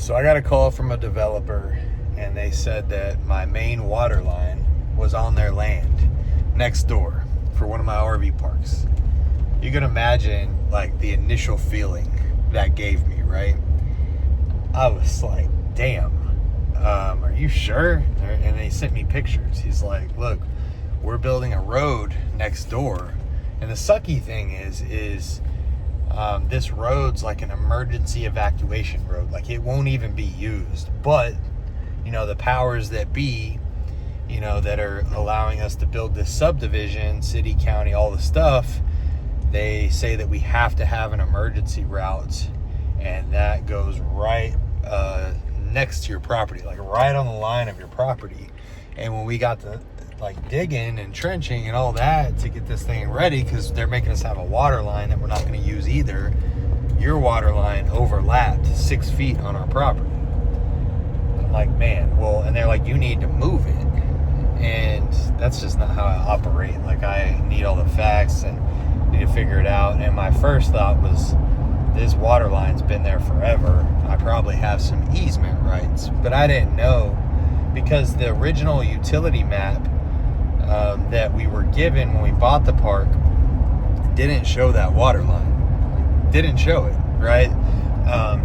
So I got a call from a developer, and they said that my main water line was on their land next door for one of my RV parks. You can imagine like the initial feeling that gave me, right? I was like, damn, are you sure? And they sent me pictures. He's like, look, we're building a road next door. And the sucky thing is this road's like an emergency evacuation road. Like, it won't even be used. But, the powers that be, that are allowing us to build this subdivision, city, county, all the stuff, they say that we have to have an emergency route. And that goes right next to your property, like right on the line of your property. And when we got to digging and trenching and all that to get this thing ready, because they're making us have a water line that we're not going to use either, your water line overlapped 6 feet on our property. I'm like, man, well, and they're like, you need to move it. And that's just not how I operate. Like, I need all the facts and need to figure it out. And my first thought was, this water line's been there forever. I probably have some easement rights, but I didn't know, because the original utility map that we were given when we bought the park didn't show that water line. Didn't show it, right?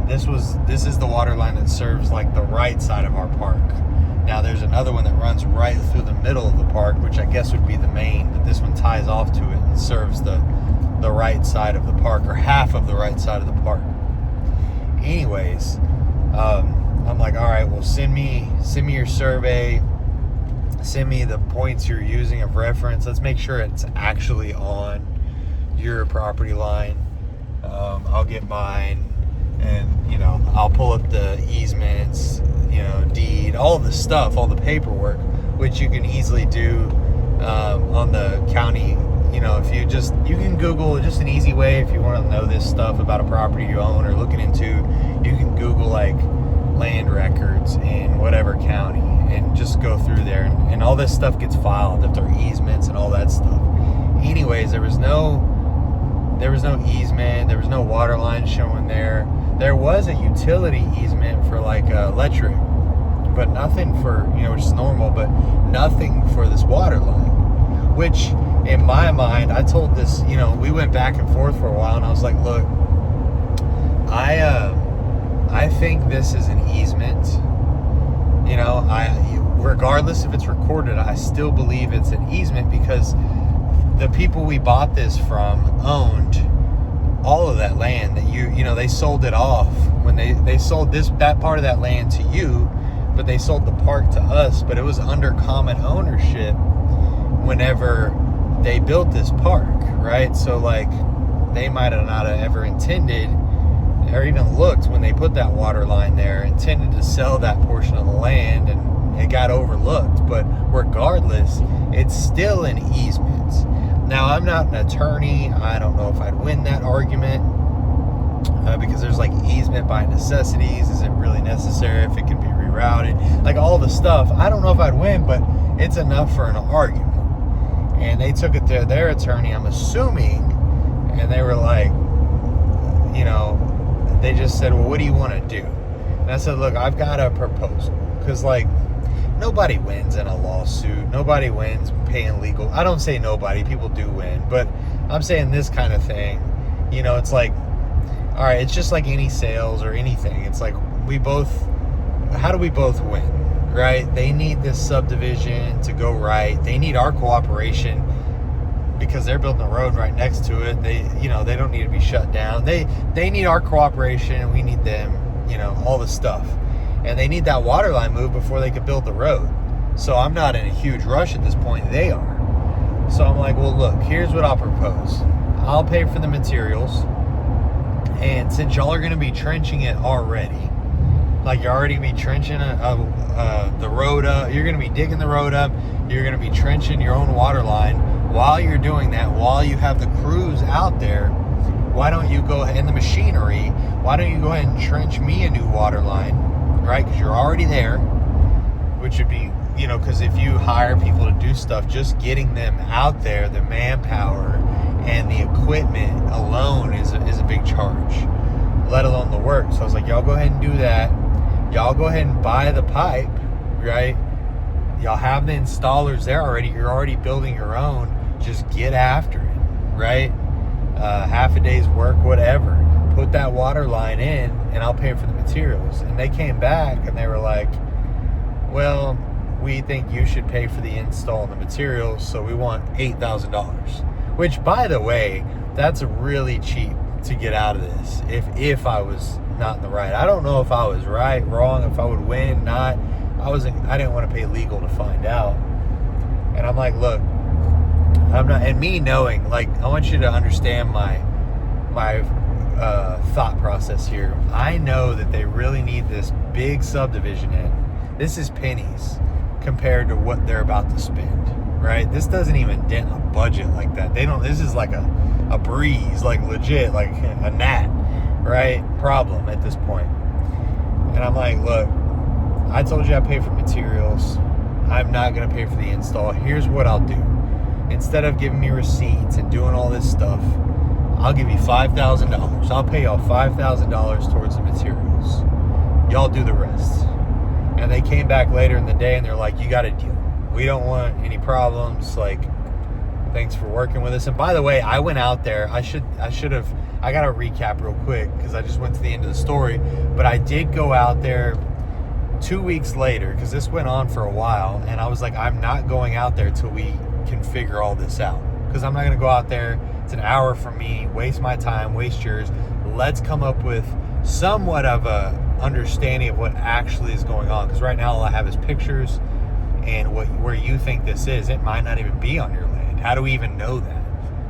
This is the water line that serves like the right side of our park. Now there's another one that runs right through the middle of the park, which I guess would be the main, but this one ties off to it and serves the right side of the park, or half of the right side of the park. Anyways, I'm like, all right, well, send me your survey, send me the points you're using of reference. Let's make sure it's actually on your property line. I'll get mine, and I'll pull up the easements, deed, all the stuff, all the paperwork, which you can easily do on the county. If you can Google, just an easy way if you want to know this stuff about a property you own or looking into, you can Google like land records in whatever county and just go through there, and all this stuff gets filed, if there are easements and all that stuff. Anyways, there was no easement, there was no water line showing there. There was a utility easement for like electric, but nothing for, which is normal, but nothing for this water line, which in my mind, I told this, we went back and forth for a while, and I was like, look, I think this is an easement. Regardless if it's recorded, I still believe it's an easement, because the people we bought this from owned all of that land that they sold it off when they sold that part of that land to you, but they sold the park to us, but it was under common ownership whenever they built this park, right? So like, they might have not have ever intended, or even looked when they put that water line there, intended to sell that portion of the land, and it got overlooked. But regardless, it's still an easement. Now, I'm not an attorney. I don't know if I'd win that argument, because there's like easement by necessities. Is it really necessary if it can be rerouted? Like, all the stuff. I don't know if I'd win, but it's enough for an argument. And they took it to their attorney, I'm assuming, and they were like, they just said, well, what do you want to do? And I said, look, I've got a proposal. Because, nobody wins in a lawsuit. Nobody wins paying legal. I don't say nobody. People do win. But I'm saying this kind of thing. It's like, all right, it's just like any sales or anything. It's like, how do we both win? Right? They need this subdivision to go right. They need our cooperation because they're building a road right next to it. They don't need to be shut down. They need our cooperation, and we need them, all the stuff. And they need that water line moved before they could build the road. So I'm not in a huge rush at this point. They are. So I'm like, well, look, here's what I'll propose. I'll pay for the materials. And since y'all are going to be trenching it already, like, you're already going to be trenching the road up. You're going to be digging the road up. You're going to be trenching your own water line. While you're doing that, while you have the crews out there, why don't you go ahead, and the machinery, why don't you go ahead and trench me a new water line, right? Because you're already there, which would be, because if you hire people to do stuff, just getting them out there, the manpower and the equipment alone is a big charge, let alone the work. So I was like, y'all go ahead and do that. Y'all go ahead and buy the pipe, right? Y'all have the installers there already. You're already building your own. Just get after it, right? Half a day's work, whatever. Put that water line in, and I'll pay for the materials. And they came back, and they were like, well, we think you should pay for the install and the materials, so we want $8,000. Which, by the way, that's really cheap to get out of this. If I was not in the right, I don't know if I was right, wrong, if I would win, not. I didn't want to pay legal to find out. And I'm like, look, I'm not. And me knowing, like, I want you to understand my thought process here. I know that they really need this big subdivision in. This is pennies compared to what they're about to spend, right? This doesn't even dent a budget like that. This is like a breeze, like legit, like a gnat, right? Problem at this point. And I'm like, look, I told you I pay for materials. I'm not going to pay for the install. Here's what I'll do. Instead of giving me receipts and doing all this stuff, I'll give you $5,000. I'll pay y'all $5,000 towards the materials. Y'all do the rest. And they came back later in the day and they're like, you got a deal. We don't want any problems. Like, thanks for working with us. And by the way, I went out there. I should have, I got to recap real quick because I just went to the end of the story. But I did go out there 2 weeks later because this went on for a while. And I was like, I'm not going out there till we can figure all this out. Because I'm not going to go out there. It's an hour for me, waste my time, waste yours. Let's come up with somewhat of a understanding of what actually is going on. Because right now all I have is pictures and where you think this is. It might not even be on your land. How do we even know that?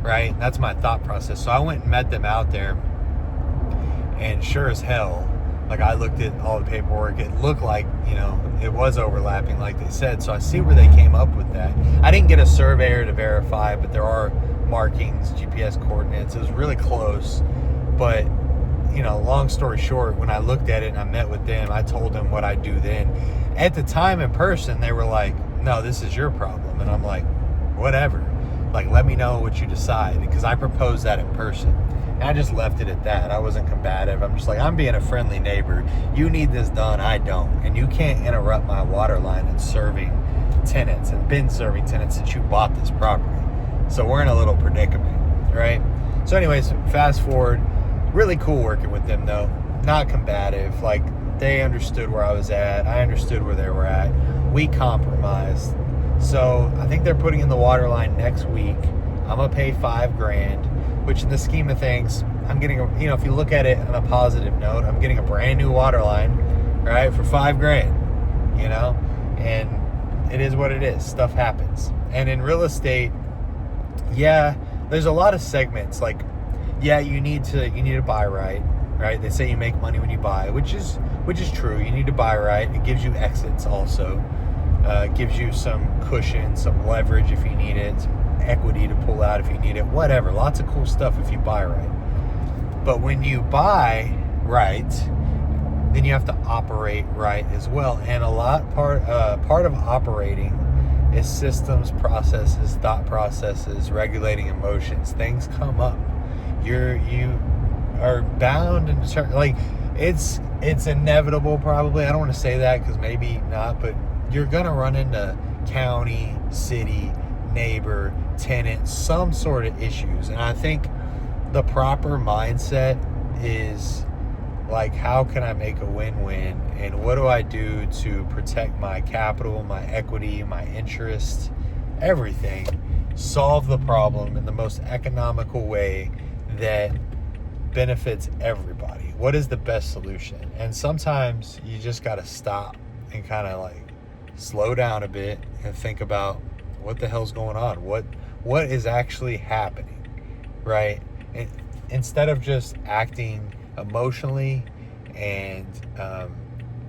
Right? That's my thought process. So I went and met them out there, and sure as hell, like, I looked at all the paperwork. It looked like, it was overlapping like they said. So I see where they came up with that. I didn't get a surveyor to verify, but there are markings, GPS coordinates. It was really close. But, long story short, when I looked at it and I met with them, I told them what I do then. At the time in person, they were like, no, this is your problem. And I'm like, whatever. Like, let me know what you decide. Because I proposed that in person. And I just left it at that. I wasn't combative. I'm just like, I'm being a friendly neighbor. You need this done, I don't. And you can't interrupt my water line and serving tenants and been serving tenants since you bought this property. So we're in a little predicament, right? So anyways, fast forward. Really cool working with them, though. Not combative. Like, they understood where I was at. I understood where they were at. We compromised. So I think they're putting in the water line next week. I'm going to pay $5,000, which in the scheme of things, I'm getting, if you look at it on a positive note, I'm getting a brand new water line, right, for $5,000, and it is what it is. Stuff happens. And in real estate, yeah, there's a lot of segments. Like, yeah, you need to buy right? They say you make money when you buy, which is true. You need to buy right. It gives you exits also. Gives you some cushion, some leverage if you need it, some equity to pull out if you need it, whatever. Lots of cool stuff if you buy right. But when you buy right, then you have to operate right as well. And part of operating is systems, processes, thought processes, regulating emotions. Things come up. You are bound and determined. Like, it's inevitable probably. I don't want to say that because maybe not, but you're gonna run into county, city, neighbor, tenant, some sort of issues. And I think the proper mindset is like, how can I make a win-win? And what do I do to protect my capital, my equity, my interest, everything? Solve the problem in the most economical way that benefits everybody. What is the best solution? And sometimes you just got to stop and kind of like slow down a bit and think about what the hell's going on. What is actually happening, right? And instead of just acting emotionally and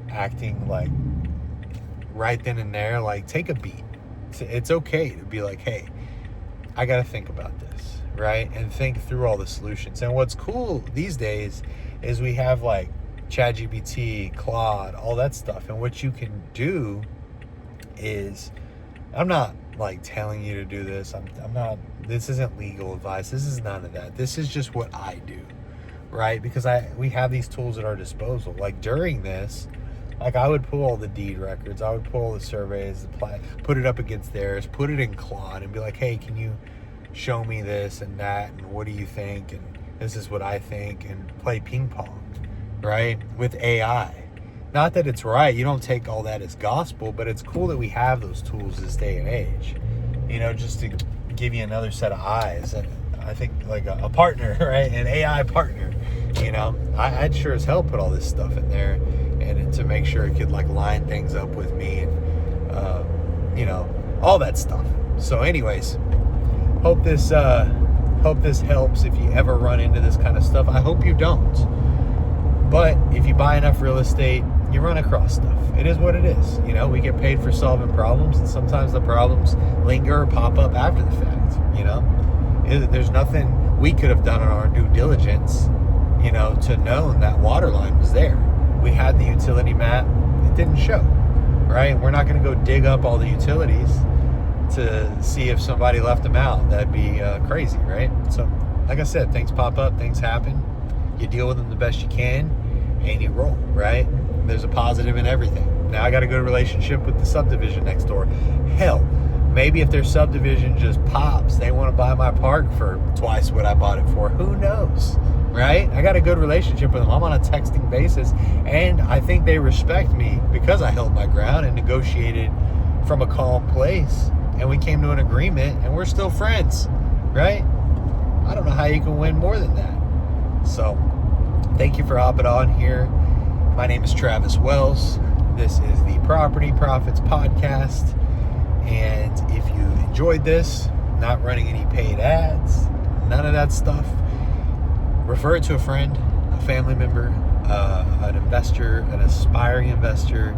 acting like right then and there, like, take a beat. It's okay to be like, hey, I got to think about this, right? And think through all the solutions. And what's cool these days is we have like ChatGPT, Claude, all that stuff. And what you can do is, I'm not like telling you to do this. I'm not, this isn't legal advice. This is none of that. This is just what I do, right? Because we have these tools at our disposal. Like during this, Like, I would pull all the deed records, I would pull all the surveys, put it up against theirs, put it in Claude, and be like, hey, can you show me this and that, and what do you think, and this is what I think, and play ping pong, right, with AI. Not that it's right, you don't take all that as gospel, but it's cool that we have those tools this day and age, just to give you another set of eyes. And I think like a partner, right, an AI partner, I'd sure as hell put all this stuff in there, and to make sure it could like line things up with me, and all that stuff. So anyways, hope this helps if you ever run into this kind of stuff. I hope you don't, but if you buy enough real estate, you run across stuff. It is what it is. We get paid for solving problems, and sometimes the problems linger or pop up after the fact. There's nothing we could have done on our due diligence, to know that water line was there. We had the utility map. It didn't show, right? We're not going to go dig up all the utilities to see if somebody left them out. That'd be crazy, right? So, like I said, things pop up, things happen. You deal with them the best you can, and you roll, right? There's a positive in everything. Now I got a good relationship with the subdivision next door. Hell, maybe if their subdivision just pops, they want to buy my park for twice what I bought it for. Who knows, right? I got a good relationship with them. I'm on a texting basis, and I think they respect me because I held my ground and negotiated from a calm place, and we came to an agreement, and we're still friends, right? I don't know how you can win more than that. So thank you for hopping on here. My name is Travis Wells. This is the Property Profits Podcast. And if you enjoyed this, not running any paid ads, none of that stuff, refer it to a friend, a family member, an investor, an aspiring investor.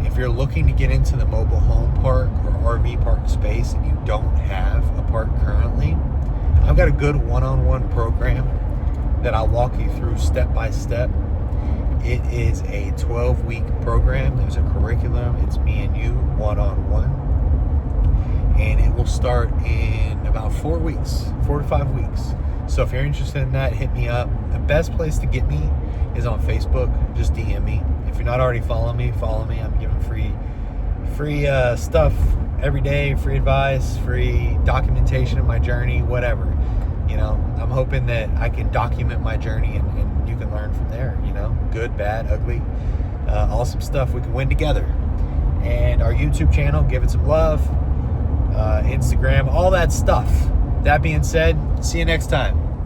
If you're looking to get into the mobile home park or RV park space and you don't have a park currently, I've got a good one-on-one program that I'll walk you through step by step. It is a 12-week program. There's a curriculum. It's me and you, one-on-one. And it will start in about 4 to 5 weeks. So if you're interested in that, hit me up. The best place to get me is on Facebook. Just DM me. If you're not already following me, follow me. I'm giving free stuff every day, free advice, free documentation of my journey, whatever. I'm hoping that I can document my journey and you can learn from there, good, bad, ugly, awesome stuff we can win together. And our YouTube channel, give it some love, Instagram, all that stuff. That being said, see you next time.